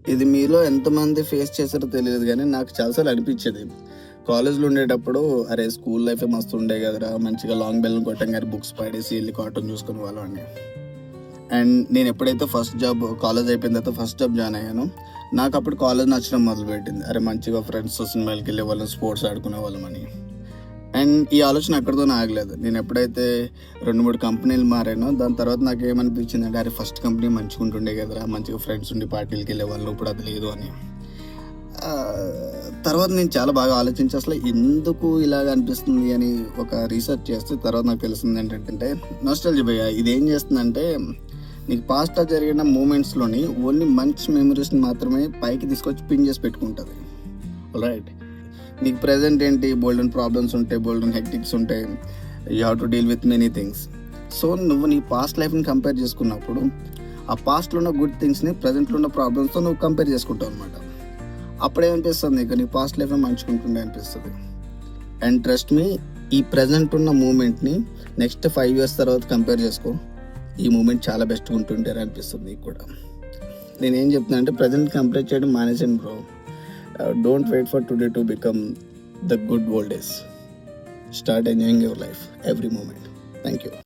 ఇది మీలో ఎంతమంది ఫేస్ చేశారో తెలియదు కానీ నాకు చాలాసార్లు అనిపించేది. కాలేజ్‌లో ఉండేటప్పుడు అరే! స్కూల్ లైఫే మస్తు ఉండే కదరా! మంచిగా లాంగ్ బెల్ కొట్టంగానే బుక్స్ పడేసి ఎళ్లి కార్టూన్ చూసుకునేవాళ్ళమని. అండ్ నేను ఎప్పుడైతే ఫస్ట్ జాబ్ కాలేజ్ అయిపోయిన తర్వాత ఫస్ట్ జాబ్ జాయిన్ అయ్యానో, నాకు అప్పుడు కాలేజ్ నచ్చడం మొదలుపెట్టింది. అరే! మంచిగా ఫ్రెండ్స్‌తో సినిమాలకి వెళ్ళేవాళ్ళం, స్పోర్ట్స్ ఆడుకునేవాళ్ళమని. అండ్ ఈ ఆలోచన అక్కడితోనే ఆగలేదు. నేను ఎప్పుడైతే 2, 3 కంపెనీలు మారానో దాని తర్వాత నాకేమనిపించిందంటే అరే! ఫస్ట్ కంపెనీ మంచిగుంటుండే కదరా! మంచిగా ఫ్రెండ్స్ ఉండి పార్టీలకెళ్ళేవాళ్ళం. ఇప్పుడు అది లేదు అని. తర్వాత నేను చాలా బాగా ఆలోచించి అసలు ఎందుకు ఇలాగ అనిపిస్తుంది అని ఒక రీసెర్చ్ చేస్తే తర్వాత నాకు తెలిసింది ఏంటంటే నాస్టాల్జియా భయ్యా. ఇదేం చేస్తుందంటే నీకు పాస్ట్‌లో జరిగిన మూమెంట్స్‌లోని ఓన్లీ మంచి మెమరీస్‌ని మాత్రమే పైకి తీసుకొచ్చి పిన్ చేసి పెట్టుకుంటది. రైట్. నీకు ప్రెజెంట్ ఏంటి బోల్డెన్ ప్రాబ్లమ్స్ ఉంటాయి, బోల్డెన్ హెక్టిక్స్ ఉంటాయి. You have to deal with many things. So నువ్వు నీ పాస్ట్ లైఫ్ని కంపేర్ చేసుకున్నప్పుడు ఆ పాస్ట్లో ఉన్న గుడ్ థింగ్స్ని ప్రజెంట్లో ఉన్న ప్రాబ్లమ్స్తో నువ్వు కంపేర్ చేసుకుంటావు అనమాట. అప్పుడేమనిపిస్తుంది నీకు నీ పాస్ట్ లైఫ్ మంచుకుంటుండే అనిపిస్తుంది. అండ్ ట్రస్ట్ మీ, ఈ ప్రజెంట్ ఉన్న మూమెంట్ని నెక్స్ట్ 5 years తర్వాత కంపేర్ చేసుకో. ఈ మూమెంట్ చాలా బెస్ట్గా ఉంటుండే అనిపిస్తుంది నీకు కూడా. నేనేం చెప్తున్నా అంటే ప్రజెంట్ కంపేర్ చేయడం మానేసాను bro. Don't wait for today to become the good old days. Start enjoying your life, every moment. Thank you.